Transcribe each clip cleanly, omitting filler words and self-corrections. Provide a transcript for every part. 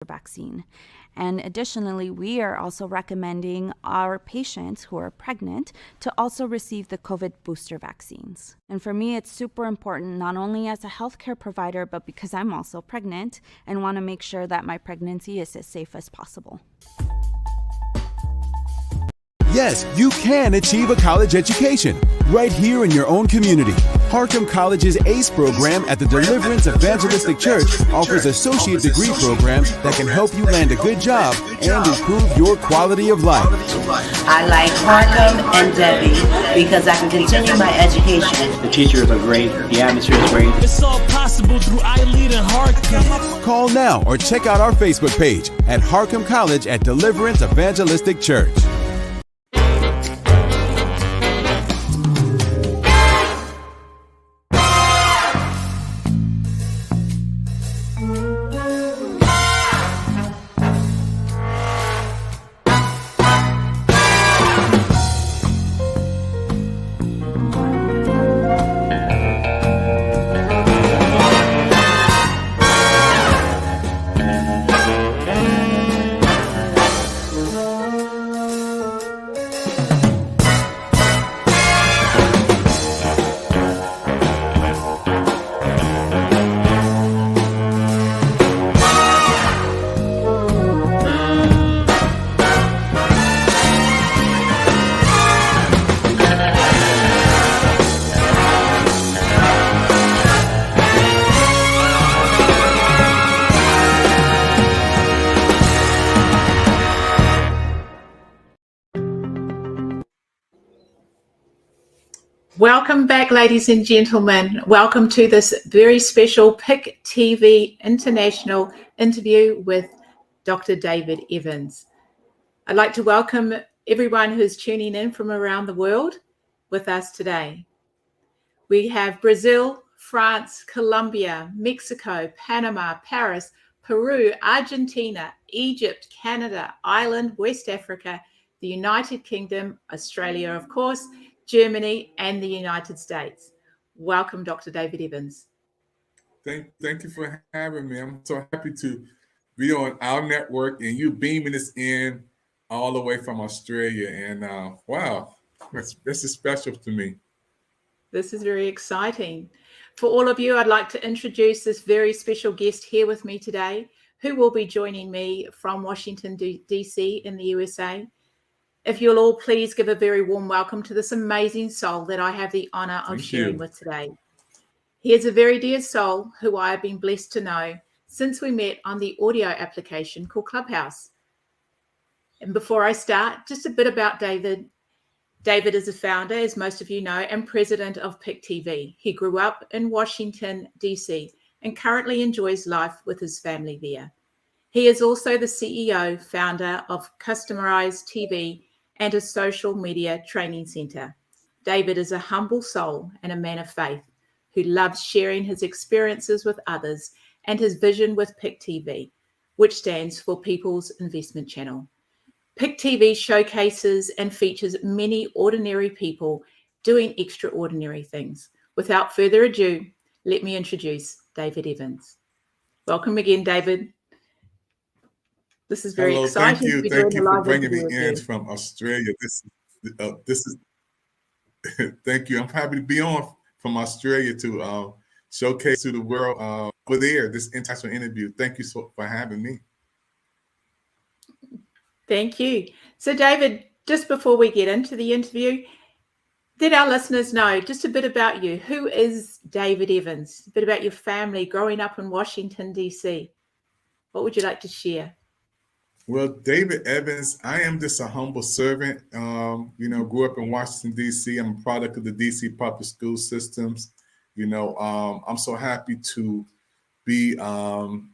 vaccine. And additionally, we are also recommending our patients who are pregnant to also receive the COVID booster vaccines. And for me, it's super important, not only as a healthcare provider, but because I'm also pregnant and want to make sure that my pregnancy is as safe as possible. Yes, you can achieve a college education right here in your own community. Harlem College's ACE program at the Deliverance Evangelistic Church offers associate degree programs that can help you land a good job and improve your quality of life. I like Harlem and Debbie because I can continue my education. The teachers are great. The atmosphere is great. It's all possible through iLead and Harlem. Call now or check out our Facebook page at Harlem College at Deliverance Evangelistic Church. Welcome back, ladies and gentlemen. Welcome to this very special PIC TV International interview with Dr. David Evans. I'd like to welcome everyone who's tuning in from around the world with us today. We have Brazil, France, Colombia, Mexico, Panama, Paris, Peru, Argentina, Egypt, Canada, Ireland, West Africa, the United Kingdom, Australia, of course, Germany, and the United States. Welcome, Dr. David Evans. Thank you for having me. I'm so happy to be on our network and you beaming us in all the way from Australia. And wow, this is special to me. This is very exciting. For all of you, I'd like to introduce this very special guest here with me today, who will be joining me from Washington, D.C. in the USA. If you'll all please give a very warm welcome to this amazing soul that I have the honor of sharing with today. He is a very dear soul who I have been blessed to know since we met on the audio application called Clubhouse. And before I start, just a bit about David. David is a founder, as most of you know, and president of PIC TV. He grew up in Washington, D.C. and currently enjoys life with his family there. He is also the CEO, founder of Customized TV and a social media training center. David is a humble soul and a man of faith who loves sharing his experiences with others and his vision with PIC TV, which stands for People's Investment Channel. PIC TV showcases and features many ordinary people doing extraordinary things. Without further ado, let me introduce David Evans. Welcome again, David. This is very exciting. Thank you for bringing me in from Australia. This is thank you. I'm happy to be on from Australia to showcase to the world over there this international interview. Thank you for having me. Thank you. So, David, just before we get into the interview, let our listeners know just a bit about you. Who is David Evans? A bit about your family growing up in Washington, D.C. What would you like to share? Well, David Evans, I am just a humble servant. Grew up in Washington, D.C. I'm a product of the D.C. public school systems. I'm so happy to be one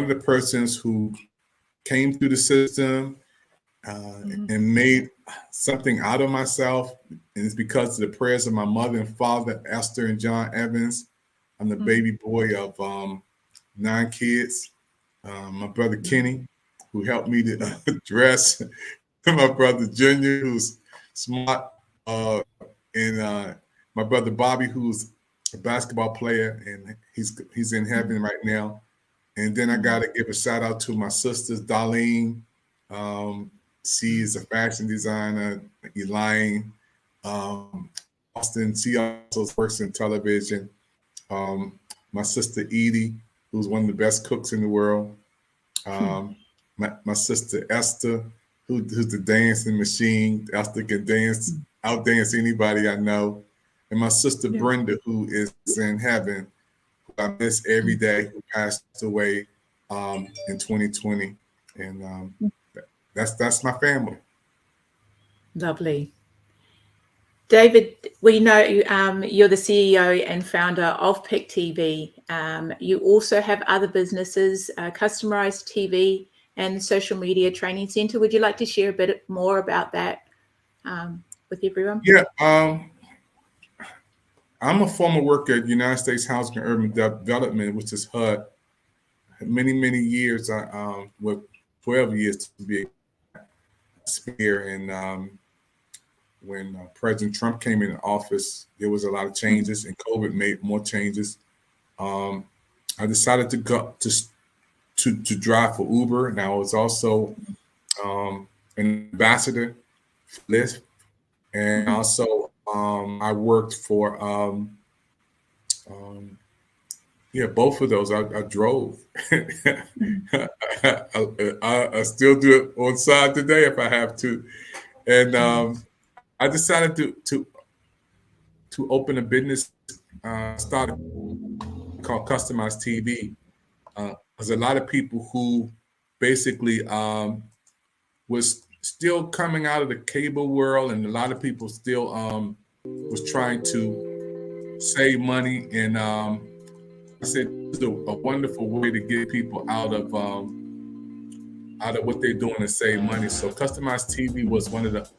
of the persons who came through the system and made something out of myself. And it's because of the prayers of my mother and father, Esther and John Evans. I'm the baby boy of 9 kids. My brother Kenny, who helped me to dress, my brother Junior, who's smart, and my brother Bobby, who's a basketball player, and he's in heaven right now. And then I got to give a shout out to my sisters, Darlene. She's a fashion designer. Elaine, Austin. She also works in television. My sister Edie, who's one of the best cooks in the world. My sister Esther, who's the dancing machine. Esther can dance, outdance anybody I know. And my sister Brenda, who is in heaven, who I miss every day, who passed away in 2020. And that's my family. Lovely. David, we know you're the CEO and founder of Pick TV. You also have other businesses, Customized TV and Social Media Training Center. Would you like to share a bit more about that with everyone? Yeah, I'm a former worker at United States Housing and Urban Development, which is HUD. Many years, with 12 years to be here. And when President Trump came in office, there was a lot of changes, and COVID made more changes. I decided to go to drive for Uber, and I was also an ambassador for Lyft, and also I worked for both of those. I drove. I still do it on side today if I have to, and I decided to open a business, started called Customized TV. There's a lot of people who basically was still coming out of the cable world, and a lot of people still was trying to save money. And I said, this is a wonderful way to get people out of what they're doing and save money. So Customized TV was one of the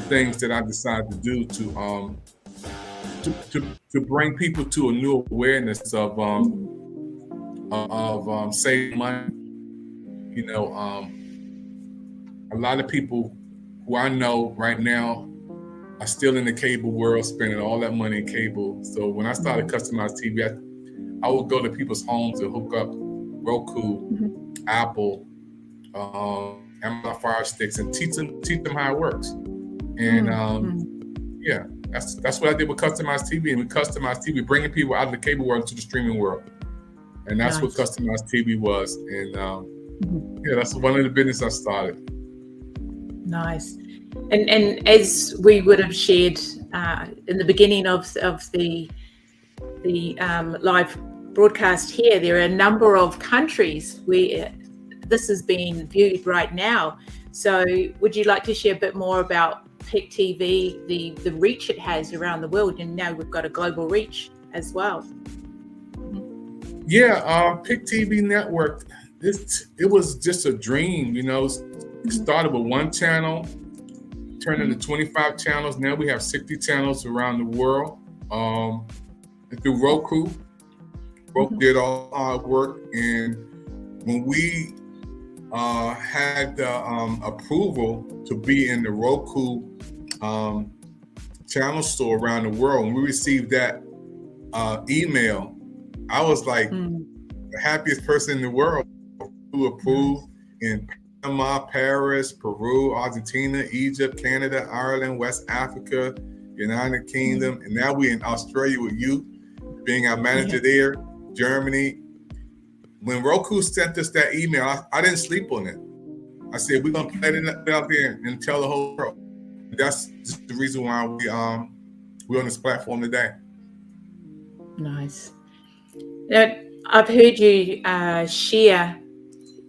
things that I decided to do to bring people to a new awareness of saving money. You know, a lot of people who I know right now are still in the cable world, spending all that money in cable. So when I started Customized TV, I would go to people's homes and hook up Roku, Apple, Amazon Fire Sticks, and teach them how it works. And that's what I did with Customized TV. And with Customized TV, bringing people out of the cable world to the streaming world. And that's what Customized TV was. And that's one of the business I started. Nice. And as we would have shared in the beginning of the live broadcast here, there are a number of countries where this is being viewed right now. So would you like to share a bit more about Pick TV, the reach it has around the world? And now we've got a global reach as well. Yeah, Pick TV network, it was just a dream, you know. It started with one channel, turned into 25 channels. Now we have 60 channels around the world. And through Roku did all our work. And when we had the approval to be in the Roku channel store around the world, when we received that email, I was like the happiest person in the world. Who approved in Panama, Paris, Peru, Argentina, Egypt, Canada, Ireland, West Africa, United Kingdom, and now we're in Australia with you, being our manager there, Germany. When Roku sent us that email, I didn't sleep on it. I said, we're gonna play it out there and tell the whole world. That's just the reason why we're on this platform today. Nice. Now, I've heard you share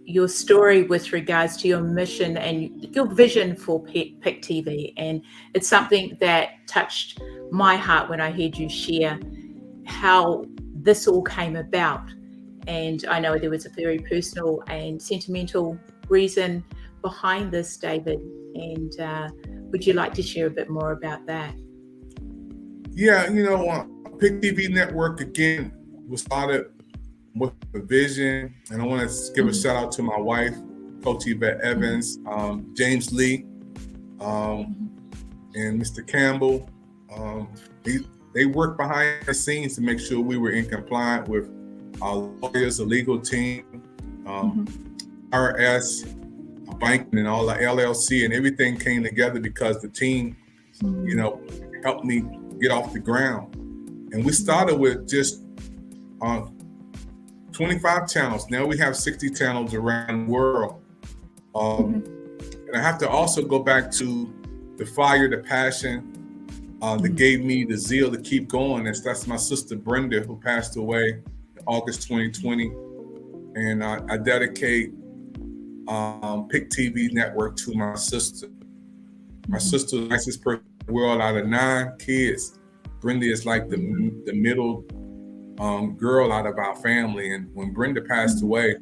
your story with regards to your mission and your vision for Pick TV. And it's something that touched my heart when I heard you share how this all came about. And I know there was a very personal and sentimental reason behind this, David. And would you like to share a bit more about that? Yeah, you know, Pick TV Network, again, was started with a vision, and I want to give a shout out to my wife, Coach Yvette Evans, James Lee, and Mr. Campbell. They worked behind the scenes to make sure we were in compliance with our lawyers, the legal team, IRS, banking, and all the LLC, and everything came together because the team, helped me get off the ground. And we started with just 25 channels. Now we have 60 channels around the world. And I have to also go back to the fire, the passion that gave me the zeal to keep going. That's my sister Brenda, who passed away in August 2020. And I dedicate PIC TV Network to my sister. My sister, the nicest person in the world. Out of 9 kids, Brenda is like the middle girl out of our family. And when Brenda passed away,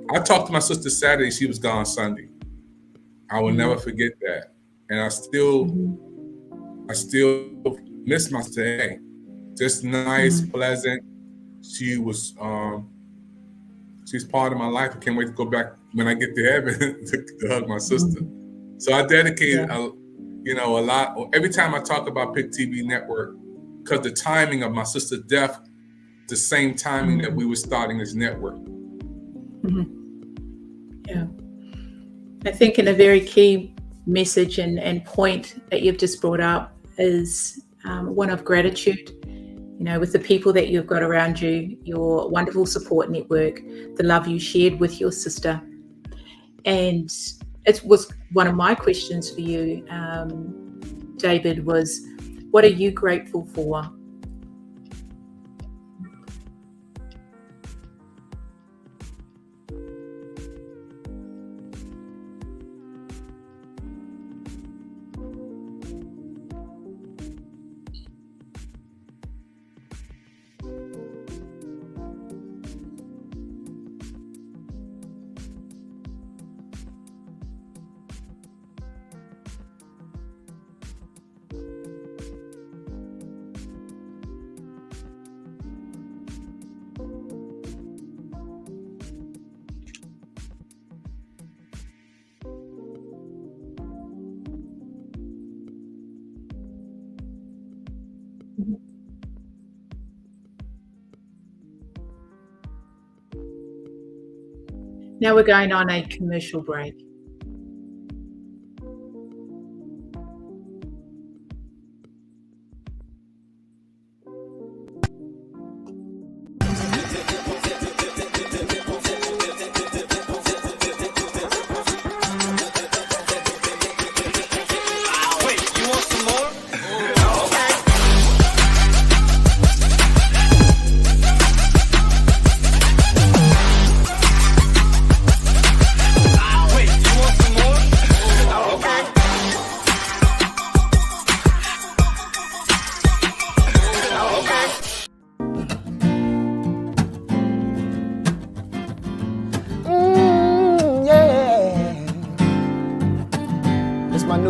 I talked to my sister Saturday, she was gone Sunday. I will never forget that. And I still miss my sister. Hey, just nice, pleasant. She was, she's part of my life. I can't wait to go back when I get to heaven to hug my sister. So I dedicated, a lot. Every time I talk about PIC TV Network, because the timing of my sister's death, the same timing that we were starting this network. Yeah. I think in a very key message and point that you've just brought up is one of gratitude, with the people that you've got around you, your wonderful support network, the love you shared with your sister. And it was one of my questions for you, David, was what are you grateful for? Now we're going on a commercial break.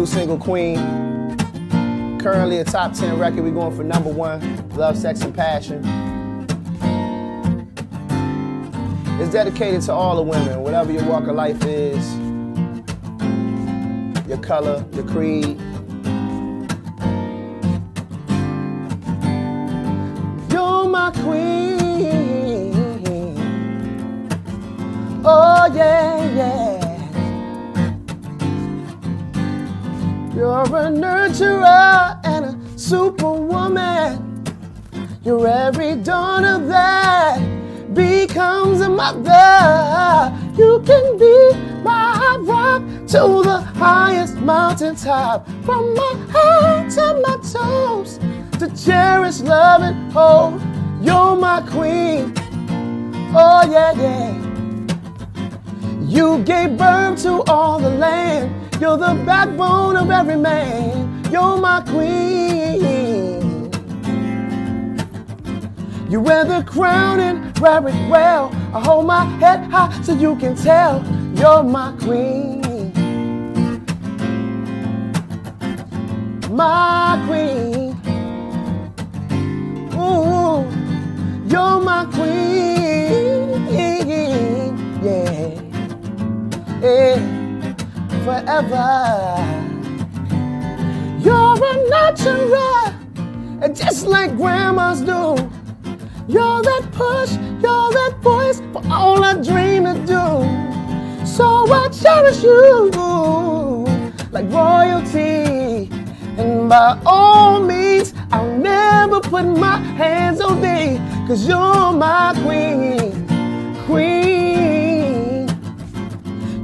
Single Queen, currently a top 10 record. We're going for #1, Love, Sex, and Passion. It's dedicated to all the women, whatever your walk of life is, your color, your creed. You're my queen. Oh yeah, yeah. You're a nurturer and a superwoman. You're every daughter that becomes a mother. You can be my rock to the highest mountaintop. From my head to my toes, to cherish, love, and hold. You're my queen. Oh yeah, yeah. You gave birth to all the land. You're the backbone of every man. You're my queen. You wear the crown and wear it well. I hold my head high so you can tell. You're my queen. My queen. Ooh, you're my queen. Yeah. Yeah. Forever. You're a nurturer, and just like grandmas do, You're that push, you're that voice for all I dream to do. So I cherish you like royalty. And by all means, I'll never put my hands on thee, 'cause you're my queen, queen.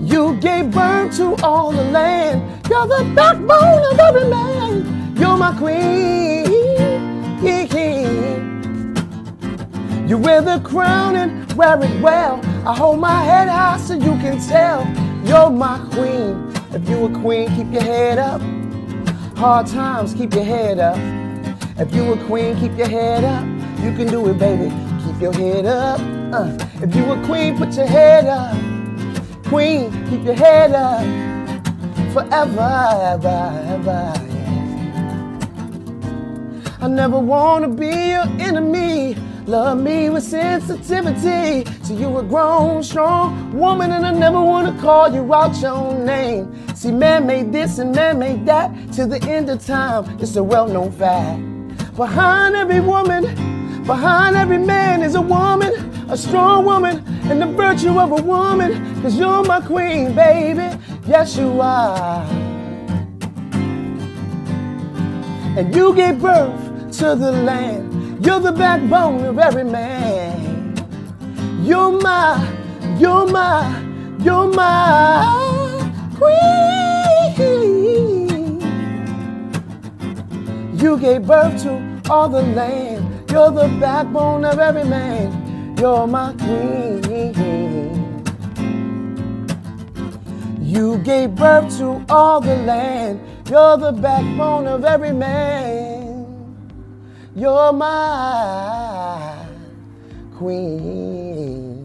You gave birth to all the land. You're the backbone of every man. You're my queen. You wear the crown and wear it well. I hold my head high so you can tell. You're my queen. If you a queen, keep your head up. Hard times, keep your head up. If you a queen, keep your head up. You can do it, baby. Keep your head up. If you a queen, put your head up. Queen, keep your head up. Forever, ever, ever. I never wanna be your enemy. Love me with sensitivity. So you a grown, strong woman, and I never wanna call you out your name. See, man made this and man made that. Till the end of time, it's a well-known fact. Behind every woman, behind every man is a woman, a strong woman, and the virtue of a woman. 'Cause you're my queen, baby. Yes, you are. And you gave birth to the land. You're the backbone of every man. You're my queen. You gave birth to all the land. You're the backbone of every man. You're my queen. You gave birth to all the land. You're the backbone of every man. You're my queen.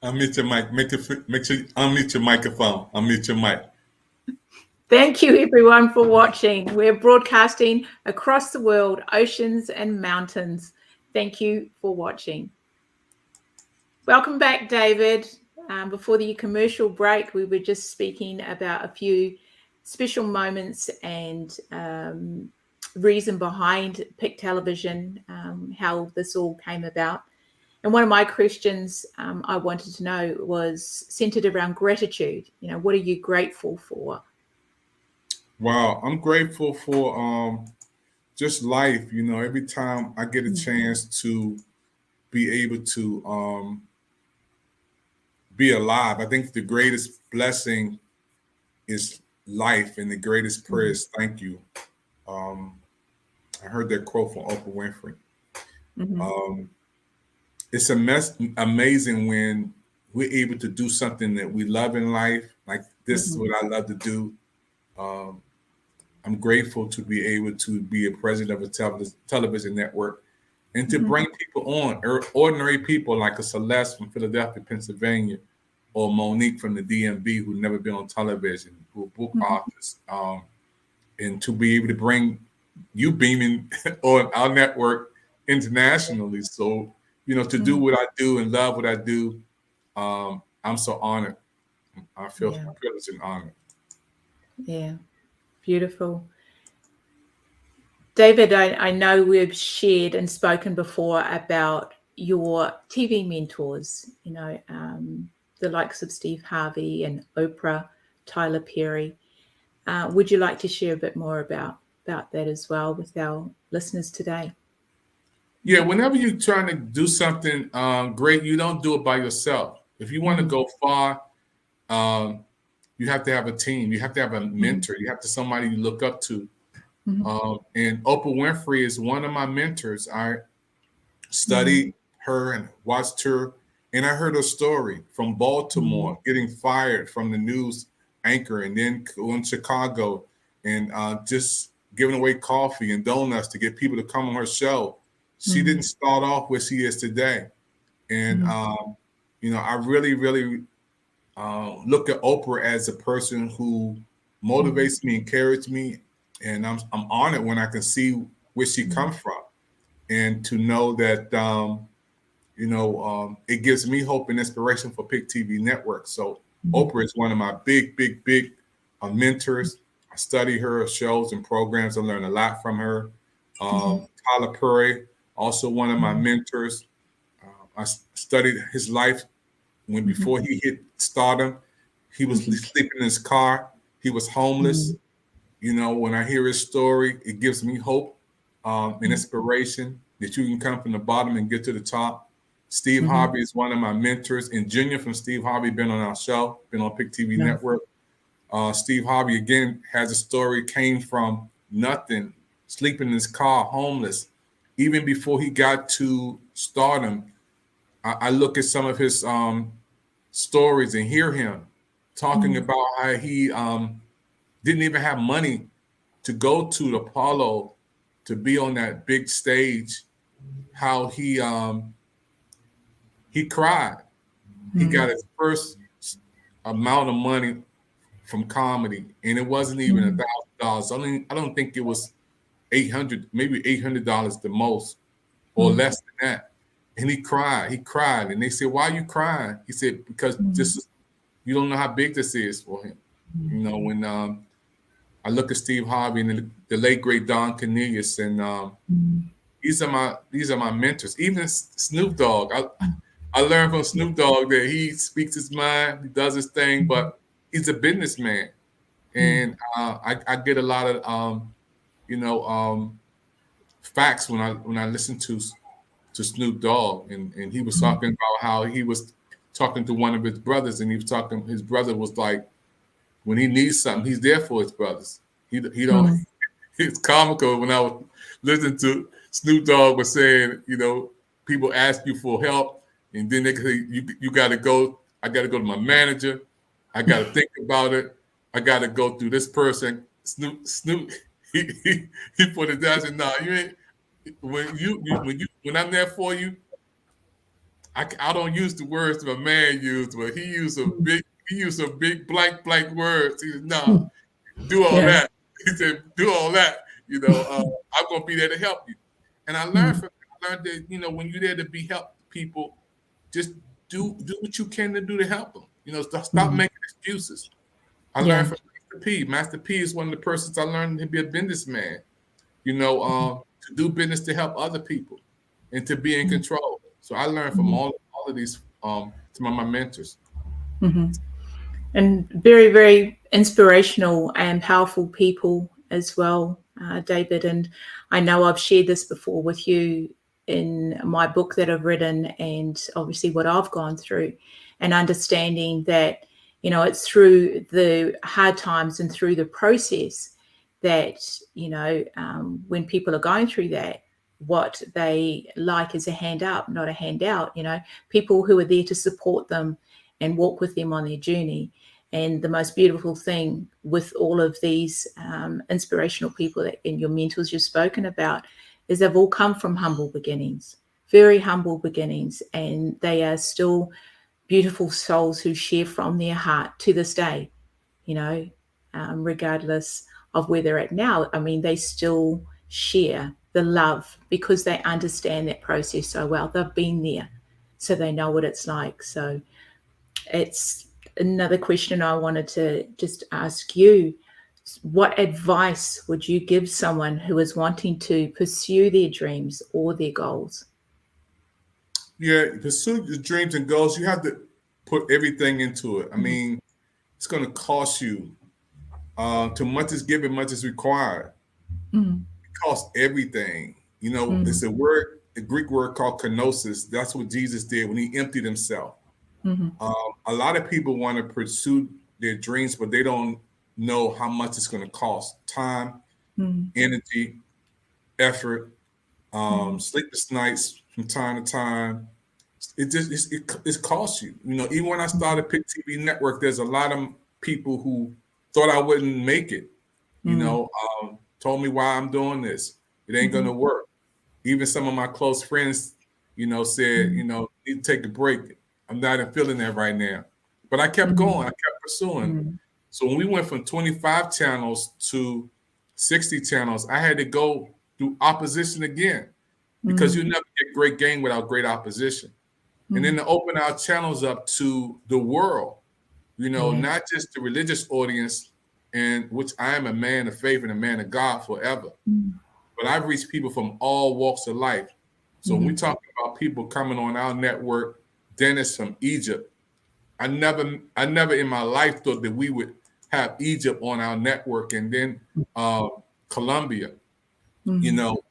Unmute your mic. Make sure you unmute your microphone. Unmute your mic. Thank you, everyone, for watching. We're broadcasting across the world, oceans and mountains. Thank you for watching. Welcome back, David. Before the commercial break, we were just speaking about a few special moments and reason behind PIC Television, how this all came about. And one of my questions I wanted to know was centered around gratitude. You know, what are you grateful for? Wow, I'm grateful for just life. You know, every time I get a chance to be able to be alive, I think the greatest blessing is life, and the greatest prayer is thank you. I heard that quote from Oprah Winfrey. It's amazing when we're able to do something that we love in life. Like this is what I love to do. I'm grateful to be able to be a president of a television network and to bring people on, ordinary people like a Celeste from Philadelphia, Pennsylvania, or Monique from the DMV who've never been on television, who are book authors, and to be able to bring you beaming on our network internationally. So, you know, to do what I do and love what I do, I'm so honored. I feel privileged and honored. Yeah, beautiful. David, I know we've shared and spoken before about your TV mentors, the likes of Steve Harvey and Oprah, Tyler Perry. Would you like to share a bit more about that as well with our listeners today? Yeah, whenever you're trying to do something great, you don't do it by yourself. If you want to go far, you have to have a team. You have to have a mentor. You have to somebody you look up to. And Oprah Winfrey is one of my mentors. I studied her and watched her, and I heard her story from Baltimore, getting fired from the news anchor, and then going to Chicago and just giving away coffee and donuts to get people to come on her show. She didn't start off where she is today. And, I really, really look at Oprah as a person who motivates me, encourages me. And I'm honored when I can see where she comes from. And to know that, it gives me hope and inspiration for Pick TV Network. So Oprah is one of my big mentors. I study her shows and programs. I learn a lot from her. Tyler Perry, also one of my mentors. I studied his life before he hit stardom. He was sleeping in his car. He was homeless. When I hear his story, it gives me hope and inspiration that you can come from the bottom and get to the top. Steve Harvey is one of my mentors, and Junior from Steve Harvey been on our show, been on Pick TV Network. Steve Harvey, again, has a story, came from nothing, sleeping in his car, homeless. Even before he got to stardom, I look at some of his stories and hear him talking about how he didn't even have money to go to the Apollo to be on that big stage, how he cried. He got his first amount of money from comedy, and it wasn't even $1,000. I don't think it was $800, maybe $800 the most, or less than that. And he cried, and they said, "Why are you crying?" He said, "Because you don't know how big this is for him." When I look at Steve Harvey and the late great Don Cornelius, and these are my mentors. Even Snoop Dogg, I learned from Snoop Dogg that he speaks his mind, he does his thing, but he's a businessman, and I get a lot of facts when I listen to Snoop Dogg, and he was talking about how he was talking to one of his brothers, and his brother was like, when he needs something, he's there for his brothers. He don't. It's comical when I was listening to Snoop Dogg was saying, people ask you for help, and then they say you got to go. I got to go to my manager. I got to think about it. I got to go through this person. Snoop, he put it down and said, "No, you ain't. When I'm there for you, I don't use the words that a man used, but he used some big blank words. He said, "No, do all that." He said, "Do all that." I'm gonna be there to help you. And I learned that when you're there to help people, just do what you can to do to help them. Stop making excuses. I learned from Master P. Master P is one of the persons I learned to be a businessman. To do business to help other people and to be in control. So I learned from all of these some of my mentors. And very, very inspirational and powerful people as well, David. And I know I've shared this before with you in my book that I've written, and obviously what I've gone through, and understanding that, it's through the hard times and through the process that, when people are going through that, what they like is a hand up, not a handout, people who are there to support them and walk with them on their journey. And the most beautiful thing with all of these inspirational people and your mentors you've spoken about is they've all come from humble beginnings, very humble beginnings, and they are still beautiful souls who share from their heart to this day, regardless of where they're at now. I mean, they still share the love because they understand that process so well. They've been there, so they know what it's like. So it's another question I wanted to just ask you. What advice would you give someone who is wanting to pursue their dreams or their goals? Yeah, pursue your dreams and goals. You have to put everything into it. I mean, it's going to cost you. Too much is given, much is required. It costs everything. You know, it's a Greek word called kenosis. That's what Jesus did when he emptied himself. A lot of people want to pursue their dreams, but they don't know how much it's going to cost: time, energy, effort, sleepless nights from time to time. It costs you. You know, even when I started Pick TV Network, there's a lot of people who thought I wouldn't make it. You know, told me why I'm doing this. It ain't gonna work. Even some of my close friends, you know, said, you know, need to take a break. I'm not feeling that right now. But I kept going. I kept pursuing. So when we went from 25 channels to 60 channels, I had to go through opposition again, because you never get great game without great opposition. And then to open our channels up to the world, you know, not just the religious audience, and which I am a man of faith and a man of God forever, but I've reached people from all walks of life. So when we talk about people coming on our network, Dennis from Egypt, I never in my life thought that we would have Egypt on our network, and then Colombia, you know,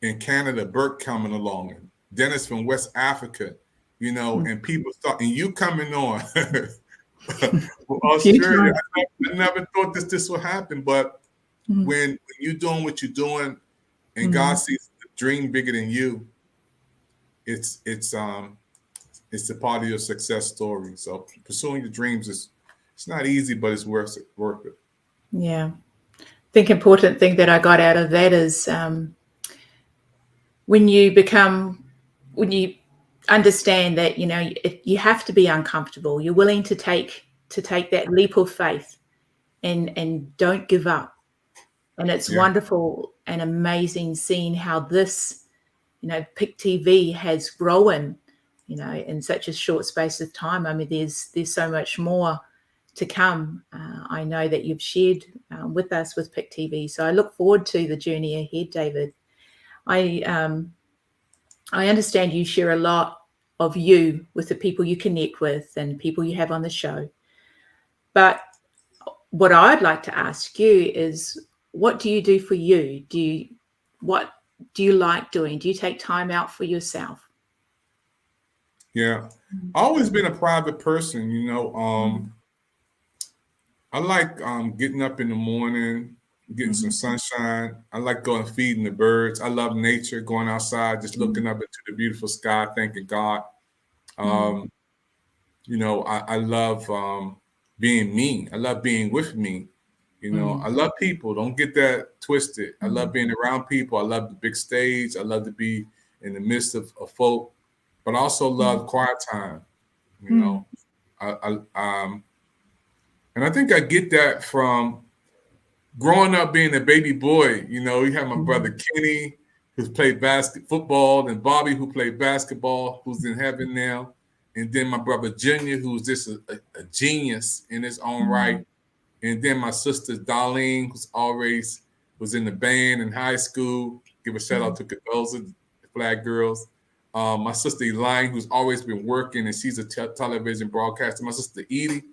in Canada, Burke coming along, and Dennis from West Africa, you know, and people start, and you coming on. Australia, I never thought this would happen, but when you're doing what you're doing, and God sees the dream bigger than you, it's a part of your success story. So pursuing your dreams it's not easy, but it's worth it. Yeah. I think important thing that I got out of that is when you understand that, you know, you have to be uncomfortable. You're willing to take that leap of faith and don't give up. And it's wonderful and amazing seeing how this, you know, Pick TV has grown, you know, in such a short space of time. I mean, there's so much more to come. I know that you've shared with us with Pick TV. So I look forward to the journey ahead, David. I understand you share a lot of you with the people you connect with and people you have on the show. But what I'd like to ask you is, what do you do for you? What do you like doing? Do you take time out for yourself? Yeah, I've always been a private person, you know. I like getting up in the morning, getting some sunshine. I like going feeding the birds. I love nature, going outside, just looking up into the beautiful sky, thanking God. You know, I love being me. I love being with me. You know, I love people. Don't get that twisted. I love being around people. I love the big stage. I love to be in the midst of folk, but I also love quiet time. You know, and I think I get that from growing up being a baby boy. You know, you have my brother Kenny, who's played football, and Bobby, who played basketball, who's in heaven now. And then my brother Junior, who's just a genius in his own right. And then my sister Darlene, who's always was in the band in high school. Give a shout out to Cadoza, the Flag Girls. My sister Elaine, who's always been working, and she's a television broadcaster. My sister Edie,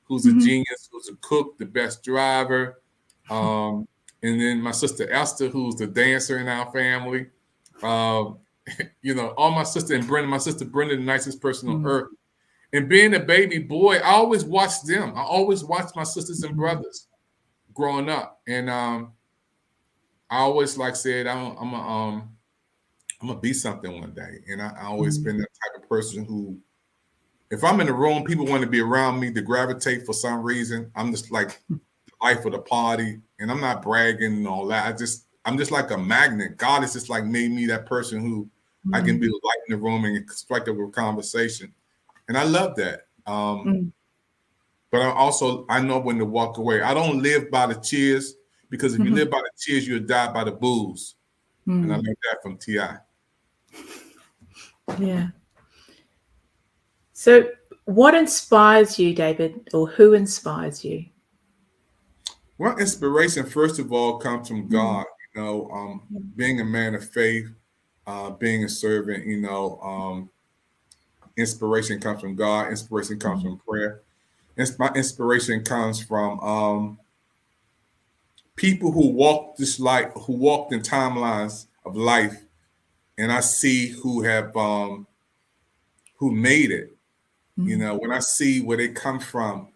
who's a genius, who's a cook, the best driver. And then my sister Esther, who's the dancer in our family. You know, all my sister and Brenda, my sister Brenda, the nicest person on earth. And being a baby boy, I always watched them. I always watched my sisters and brothers growing up. And I always said, I'm gonna be something one day. And I always been that type of person who, if I'm in a room, people want to be around me to gravitate for some reason. I'm just like the life of the party, and I'm not bragging and all that. I'm just like a magnet. God has just like made me that person who I can be the light in the room and strike up a conversation. And I love that. But I know when to walk away. I don't live by the cheers, because if you live by the cheers, you'll die by the boos. And I learned that from T.I. Yeah. So what inspires you, David, or who inspires you? Well, inspiration, first of all, comes from God. Being a man of faith, being a servant, inspiration comes from God. Inspiration comes from prayer. My inspiration comes from people who walk this life, who walked in timelines of life, and I see who have who made it. You know, when I see where they come from,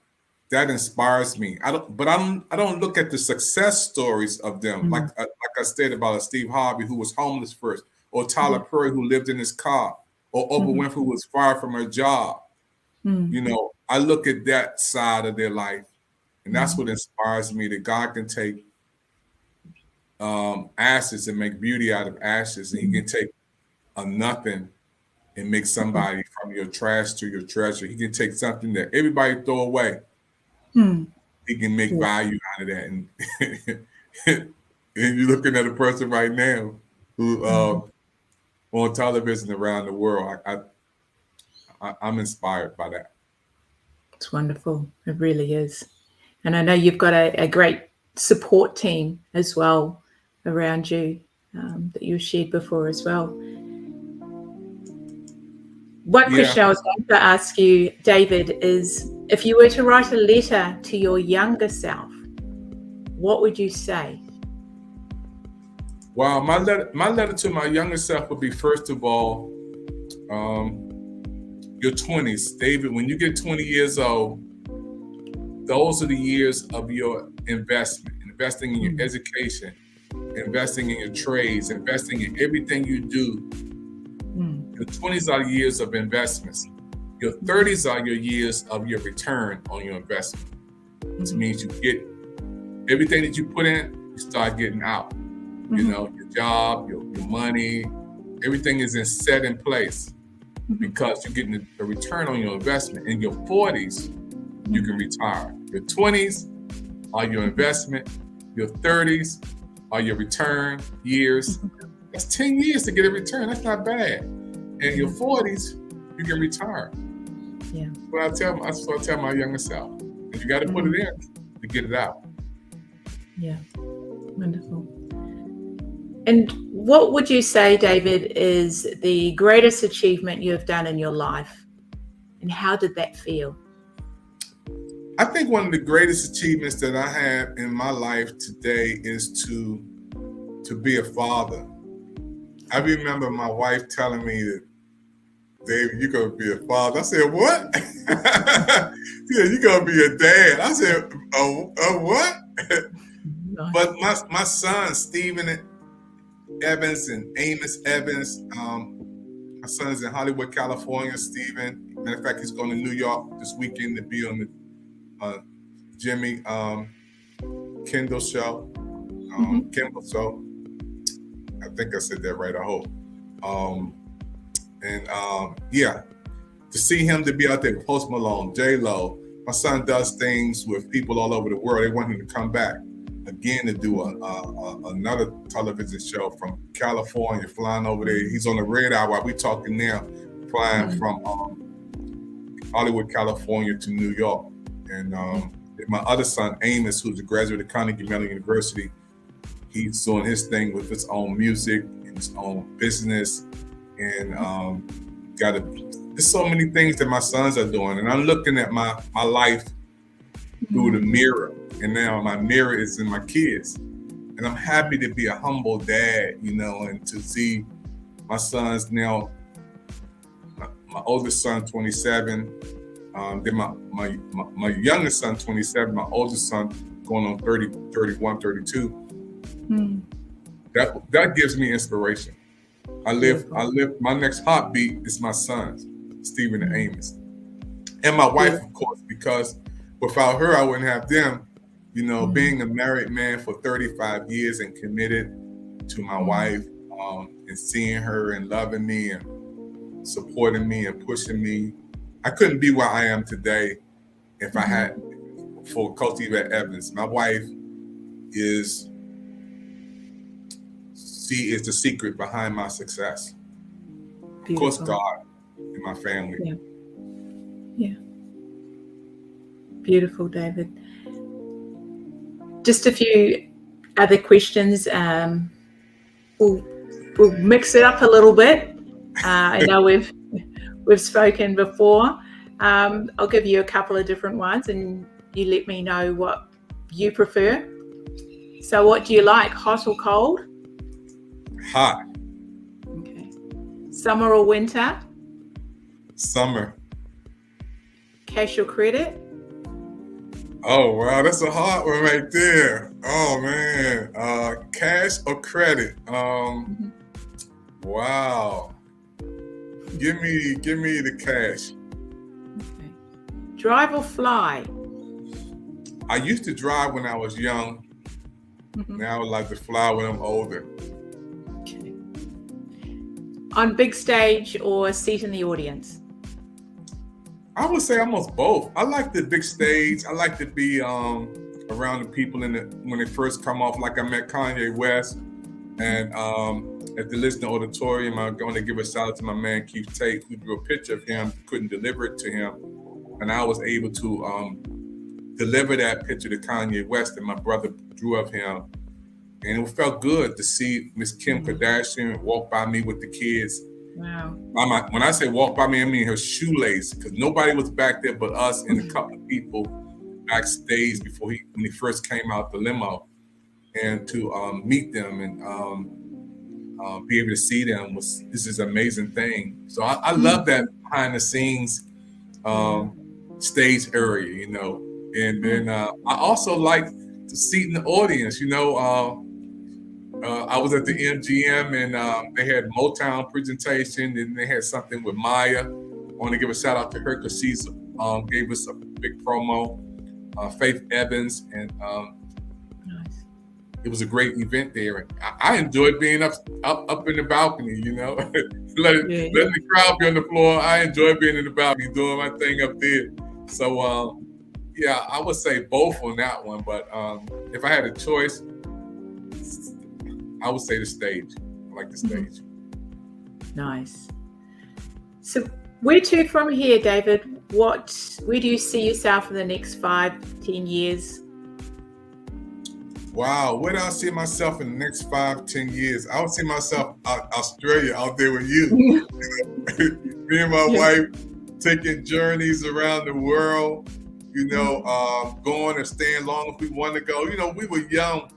that inspires me. I don't look at the success stories of them, like I said about Steve Harvey, who was homeless first, or Tyler Perry, who lived in his car, or Oprah Winfrey, who was fired from her job. You know, I look at that side of their life, and that's what inspires me, that God can take ashes and make beauty out of ashes, and He can take a nothing and make somebody from your trash to your treasure. He can take something that everybody throw away. He can make value out of that. And, and you're looking at a person right now who on television around the world. I'm inspired by that. It's wonderful. It really is. And I know you've got a great support team as well around you that you shared before as well. One question I was going to ask you, David, is if you were to write a letter to your younger self, what would you say? Well, my letter to my younger self would be, first of all, your 20s. David, when you get 20 years old, those are the years of your investment, investing in your education, investing in your trades, investing in everything you do. Your 20s are the years of investments. Your 30s are your years of your return on your investment. Which means you get everything that you put in, you start getting out. You know, your job, your money, everything is set in place because you're getting a return on your investment. In your 40s, you can retire. Your 20s are your investment. Your 30s are your return years. That's 10 years to get a return. That's not bad. And your 40s, you can retire. Yeah. That's what I tell my younger self. And you got to put it in to get it out. Yeah. Wonderful. And what would you say, David, is the greatest achievement you have done in your life? And how did that feel? I think one of the greatest achievements that I have in my life today is to be a father. I remember my wife telling me that, David, you're going to be a father. I said, what? She said, you're going to be a dad. I said, what? But my son, Stephen Evans and Amos Evans, my son's in Hollywood, California, Stephen. Matter of fact, he's going to New York this weekend to be on the Jimmy Kimmel show. Kimmel show. I think I said that right, I hope. To see him to be out there, Post Malone, J-Lo. My son does things with people all over the world. They want him to come back again to do another television show from California, flying over there. He's on the radar while we're talking now, flying from Hollywood, California to New York. And my other son, Amos, who's a graduate of Carnegie Mellon University, he's doing his thing with his own music and his own business. And there's so many things that my sons are doing. And I'm looking at my life through the mirror. And now my mirror is in my kids. And I'm happy to be a humble dad, you know, and to see my sons now, my oldest son, 27, then my youngest son, 27, my oldest son going on 30, 31, 32. That gives me inspiration. I live, my next heartbeat is my sons, Stephen and Amos. And my wife, of course, because without her, I wouldn't have them. You know, being a married man for 35 years and committed to my wife, and seeing her and loving me and supporting me and pushing me. I couldn't be where I am today if I had for Coach Yvette Evans. My wife is the secret behind my success. Beautiful. Of course, God and my family. Yeah. Beautiful, David. Just a few other questions. We'll mix it up a little bit. I know we've we've spoken before. I'll give you a couple of different ones and you let me know what you prefer. So what do you like, hot or cold? Hot. Okay. Summer or winter? Summer. Cash or credit? Oh, wow, that's a hard one right there. Oh, man. Cash or credit? Wow. Give me the cash. Okay. Drive or fly? I used to drive when I was young. Now I would like to fly when I'm older. Okay. On big stage or seat in the audience? I would say almost both. I like the big stage. I like to be around the people when they first come off. Like I met Kanye West, and at the listening auditorium, I'm going to give a shout out to my man Keith Tate, who drew a picture of him, couldn't deliver it to him, and I was able to deliver that picture to Kanye West that my brother drew of him, and it felt good to see Miss Kim Kardashian walk by me with the kids. Wow. When I say walk by me, I mean her shoelace, because nobody was back there but us and a couple of people backstage when he first came out the limo, and to meet them and be able to see them this is an amazing thing. So I love that behind the scenes stage area, you know. And then I also like to sit in the audience, you know. I was at the MGM and they had Motown presentation, and they had something with Maya. I want to give a shout out to her because she's gave us a big promo. Faith Evans, and Nice. It was a great event there. And I enjoyed being up in the balcony, you know, letting the crowd be on the floor. I enjoy being in the balcony, doing my thing up there. So yeah, I would say both on that one. But if I had a choice, I would say the stage. I like the stage. Nice. So where to from here, David? Where do you see yourself in the next 5-10 years? Wow, where do I see myself in the next 5-10 years? I would see myself Australia, out there with you. Me and my wife taking journeys around the world, you know, going and staying long if we want to go. You know, we were young.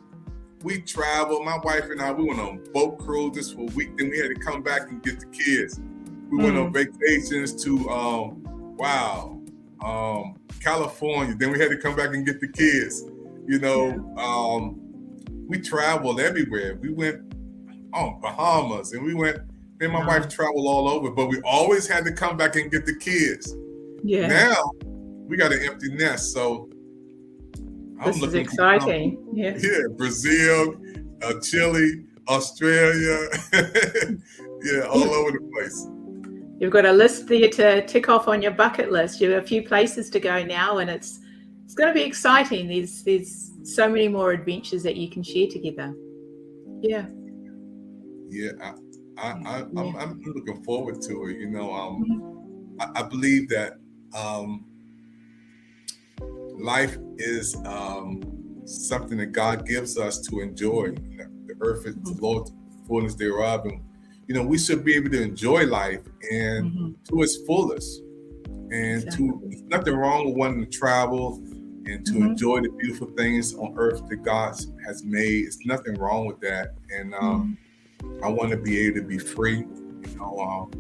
We traveled, my wife and I, we went on boat cruises for a week. Then we had to come back and get the kids. We went on vacations to, California. Then we had to come back and get the kids. You know, we traveled everywhere. We went on Bahamas, and me and my wife traveled all over, but we always had to come back and get the kids. Yeah. Now we got an empty nest, so This is exciting. Yeah, Brazil, Chile, Australia, yeah, all over the place. You've got a list there to tick off on your bucket list. You have a few places to go now, and it's going to be exciting. There's so many more adventures that you can share together. Yeah. Yeah, I'm looking forward to it. You know, I believe that life is something that God gives us to enjoy. The earth is the Lord's, fullness thereof, and you know we should be able to enjoy life and to its fullest. And there's nothing wrong with wanting to travel and to enjoy the beautiful things on earth that God has made. It's nothing wrong with that. And I want to be able to be free, you know,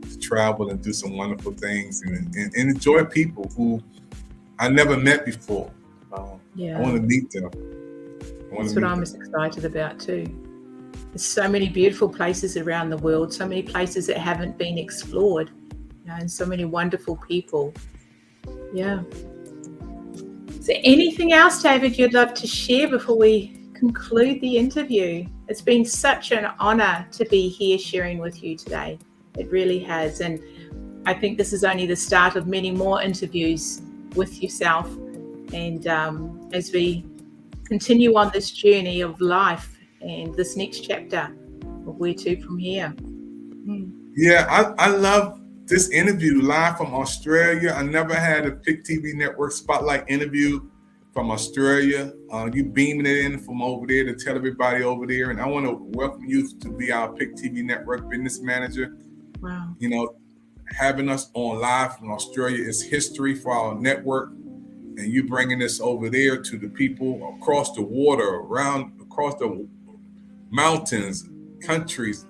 to travel and do some wonderful things and enjoy people who I never met before. I want to meet them. That's what I'm as excited about too. There's so many beautiful places around the world, so many places that haven't been explored, you know, and so many wonderful people. Yeah. Is there anything else, David, you'd love to share before we conclude the interview? It's been such an honor to be here sharing with you today. It really has. And I think this is only the start of many more interviews with yourself. And as we continue on this journey of life and this next chapter of where to from here. Yeah, I love this interview live from Australia. I never had a PIC TV Network Spotlight interview from Australia. You beaming it in from over there to tell everybody over there. And I want to welcome you to be our PIC TV Network business manager. Wow. You know, having us on live from Australia is history for our network, and you bringing this over there to the people across the water, across the mountains, countries.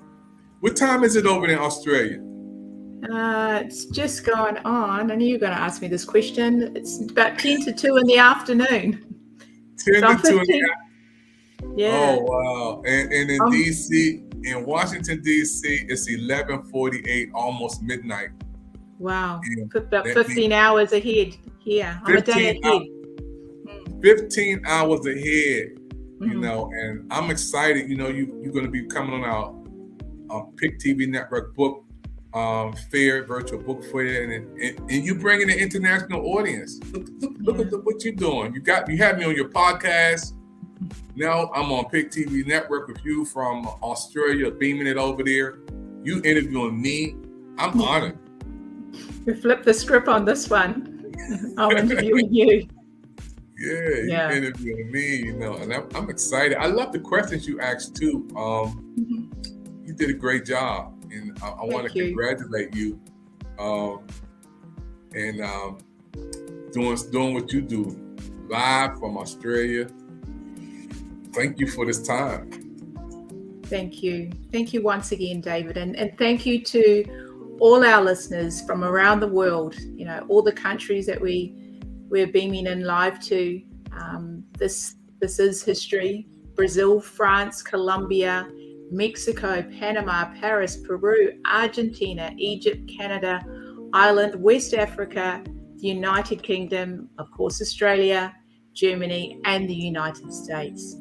What time is it over in Australia? It's just gone on. I knew you were going to ask me this question. It's about 10 to 2 in the afternoon. 10 So I'm to 2 in 15. the Yeah. Oh, wow. And in DC, in Washington, DC, it's 11:48, almost midnight. Wow. And About that 15 hours ahead. Yeah, I'm a day 15 ahead. 15 hours ahead, Mhm. and I'm excited. You're going to be coming on our Pick TV Network book fair, virtual book fair, and you bringing an international audience. Look at what you're doing. You have me on your podcast. Now I'm on Pick TV Network with you from Australia, beaming it over there. You interviewing me. I'm honored. We flipped the script on this one. I'm interviewing you. Yeah, you interviewing me, and I'm excited. I love the questions you asked too. You did a great job, and I want to congratulate you, and doing what you do live from Australia. Thank you for this time. Thank you. Thank you once again, David. And thank you to all our listeners from around the world, all the countries that we're beaming in live to. This is history. Brazil, France, Colombia, Mexico, Panama, Paris, Peru, Argentina, Egypt, Canada, Ireland, West Africa, the United Kingdom, of course, Australia, Germany, and the United States.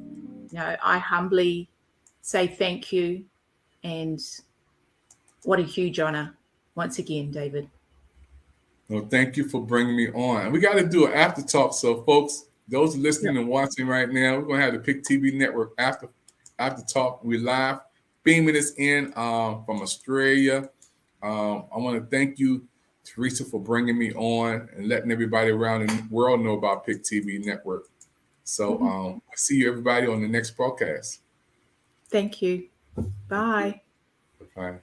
I humbly say thank you, and what a huge honor once again, David. Well, thank you for bringing me on. And we got to do an after talk. So, folks, those listening and watching right now, we're going to have the Pick TV Network after talk. We're live, beaming this in from Australia. I want to thank you, Teresa, for bringing me on and letting everybody around the world know about Pick TV Network. So I see you, everybody, on the next broadcast. Thank you. Bye. Bye.